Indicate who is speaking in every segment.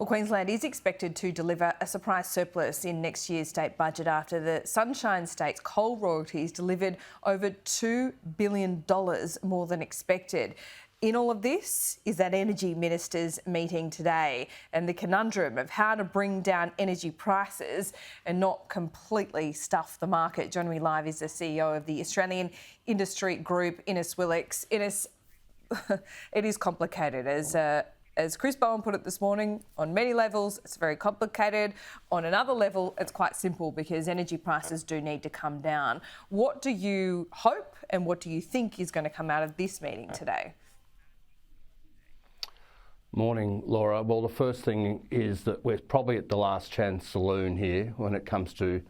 Speaker 1: Well, Queensland is expected to deliver a surprise surplus in next year's state budget after the Sunshine State's coal royalties delivered over $2 billion more than expected. In all of this is that Energy Ministers meeting today and the conundrum of how to bring down energy prices and not completely stuff the market. Joining me live is the CEO of the Australian Industry Group, Ines Willox. Ines, it is complicated. As Chris Bowen put it this morning, on many levels, it's very complicated. On another level, it's quite simple because energy prices do need to come down. What do you hope and what do you think is going to come out of this meeting today?
Speaker 2: Morning, Laura. Well, the first thing is that we're probably at the last chance saloon here when it comes to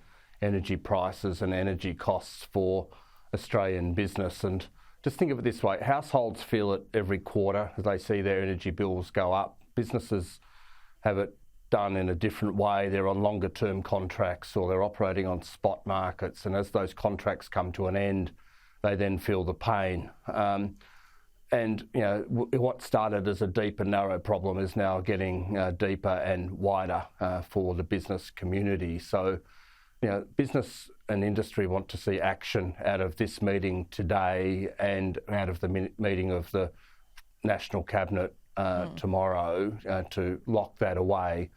Speaker 2: energy prices and energy costs for Australian business. And just think of it this way, households feel it every quarter as they see their energy bills go up. Businesses have it done in a different way. They're on longer term contracts or they're operating on spot markets. And as those contracts come to an end, they then feel the pain. And you know, what started as a deep and narrow problem is now getting deeper and wider for the business community. So, you know, business and industry want to see action out of this meeting today and out of the meeting of the National Cabinet tomorrow to lock that away.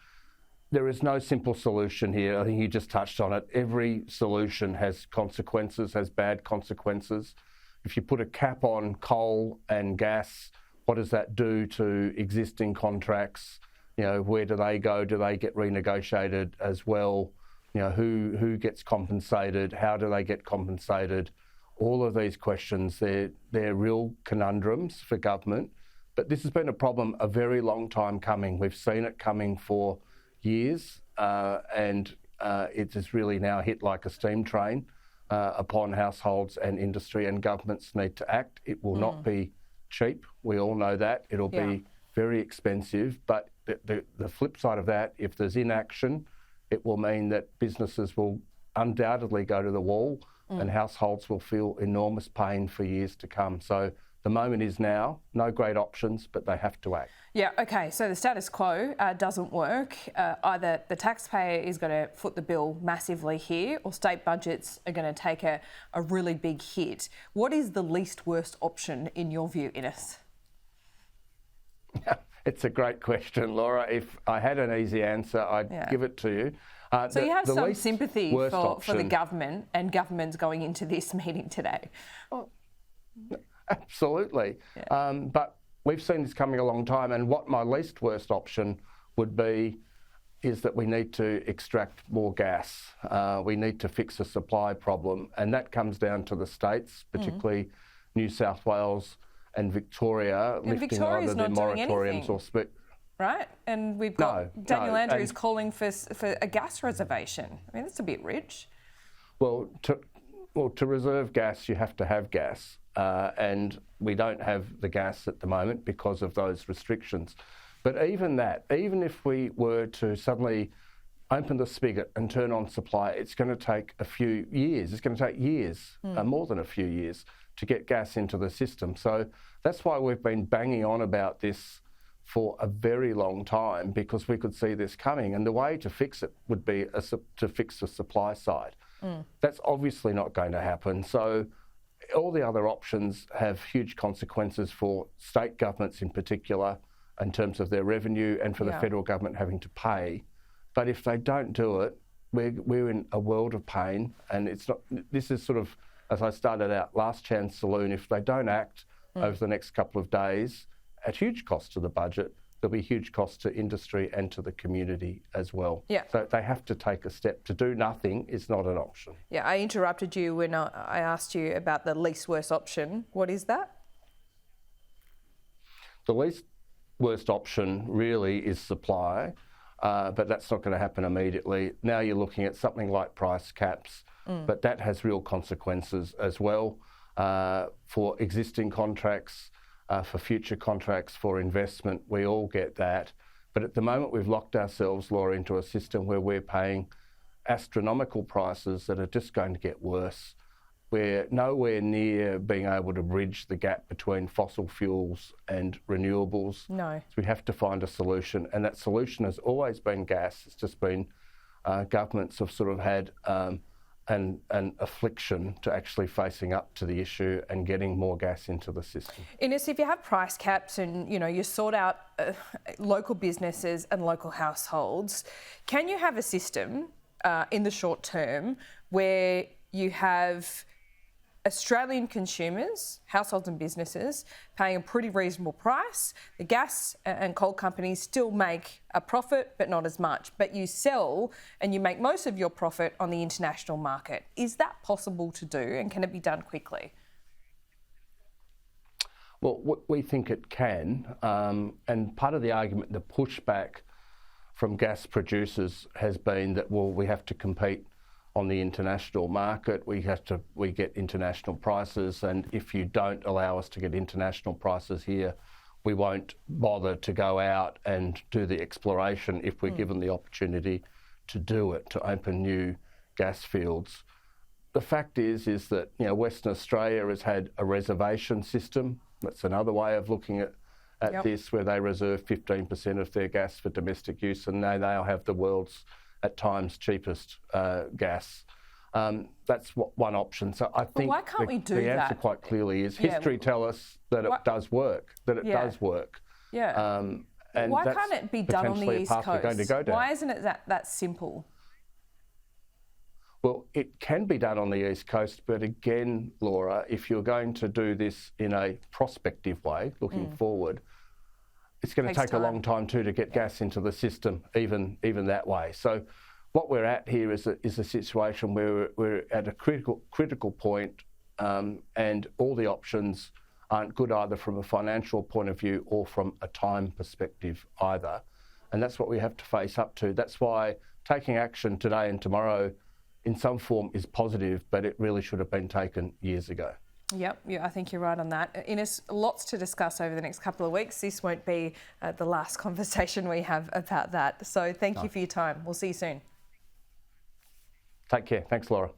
Speaker 2: There is no simple solution here. I think you just touched on it. Every solution has consequences, has bad consequences. If you put a cap on coal and gas, what does that do to existing contracts? You know, where do they go? Do they get renegotiated as well? You know, who gets compensated? How do they get compensated? All of these questions, they're real conundrums for government. But this has been a problem a very long time coming. We've seen it coming for years, and it has really now hit like a steam train upon households and industry, and governments need to act. It will not be cheap. We all know that. It'll be very expensive. But the flip side of that, if there's inaction, it will mean that businesses will undoubtedly go to the wall and households will feel enormous pain for years to come. So the moment is now. No great options, but they have to act.
Speaker 1: Yeah, OK, so the status quo doesn't work. Either the taxpayer is going to foot the bill massively here or state budgets are going to take a really big hit. What is the least worst option in your view, Ines?
Speaker 2: It's a great question, Laura. If I had an easy answer, I'd give it to you.
Speaker 1: So you have some sympathy for the government and governments going into this meeting today?
Speaker 2: Oh, absolutely. But we've seen this coming a long time, and what my least worst option would be is that we need to extract more gas. We need to fix a supply problem, and that comes down to the states, particularly New South Wales and Victoria,
Speaker 1: and
Speaker 2: lifting either the moratoriums or split.
Speaker 1: Right, and we've got Daniel Andrews calling for a gas reservation. I mean, that's a bit rich.
Speaker 2: Well, to reserve gas, you have to have gas, and we don't have the gas at the moment because of those restrictions. But even if we were to suddenly open the spigot and turn on supply, it's going to take a few years. It's going to take years, more than a few years, to get gas into the system. So that's why we've been banging on about this for a very long time, because we could see this coming. And the way to fix it would be to fix the supply side. That's obviously not going to happen. So all the other options have huge consequences for state governments in particular in terms of their revenue and for the federal government having to pay. But if they don't do it, we're in a world of pain. And it's not. This is sort of, as I started out, last chance saloon. If they don't act over the next couple of days, at huge cost to the budget, there'll be huge cost to industry and to the community as well.
Speaker 1: Yeah.
Speaker 2: So they have to take a step. To do nothing is not an option.
Speaker 1: Yeah, I interrupted you when I asked you about the least worst option. What is that?
Speaker 2: The least worst option really is supply, but that's not going to happen immediately. Now you're looking at something like price caps, but that has real consequences as well for existing contracts, for future contracts, for investment. We all get that. But at the moment, we've locked ourselves, Laura, into a system where we're paying astronomical prices that are just going to get worse. we're nowhere near being able to bridge the gap between fossil fuels and renewables.
Speaker 1: No.
Speaker 2: So we have to find a solution, and that solution has always been gas. It's just been governments have sort of had an affliction to actually facing up to the issue and getting more gas into the system.
Speaker 1: Ines, if you have price caps and you sort out local businesses and local households, can you have a system in the short term where you have Australian consumers, households and businesses, paying a pretty reasonable price? The gas and coal companies still make a profit, but not as much. But you sell and you make most of your profit on the international market. Is that possible to do, and can it be done quickly?
Speaker 2: Well, we think it can, and part of the argument, the pushback from gas producers has been that, well, we have to compete on the international market, we get international prices, and if you don't allow us to get international prices here, we won't bother to go out and do the exploration if we're given the opportunity to do it, to open new gas fields. The fact is that Western Australia has had a reservation system. That's another way of looking at this, where they reserve 15% of their gas for domestic use, and they'll have the world's at times cheapest gas. That's one option. So I think
Speaker 1: why can't we do
Speaker 2: the answer
Speaker 1: that?
Speaker 2: quite clearly is history tell us that it does work, does work.
Speaker 1: Yeah.
Speaker 2: And
Speaker 1: why
Speaker 2: that's
Speaker 1: can't it be done on the
Speaker 2: potentially a
Speaker 1: East
Speaker 2: path we're going to
Speaker 1: Coast?
Speaker 2: go down.
Speaker 1: Why isn't it that simple?
Speaker 2: Well, it can be done on the East Coast, but again, Laura, if you're going to do this in a prospective way, looking forward, it's going to take a long time too to get gas into the system, even that way. So what we're at here is a situation where we're at a critical point, and all the options aren't good either from a financial point of view or from a time perspective either. And that's what we have to face up to. That's why taking action today and tomorrow in some form is positive, but it really should have been taken years ago.
Speaker 1: Yep, I think you're right on that. Ines, lots to discuss over the next couple of weeks. This won't be the last conversation we have about that. So thank you for your time. We'll see you soon.
Speaker 2: Take care. Thanks, Laura.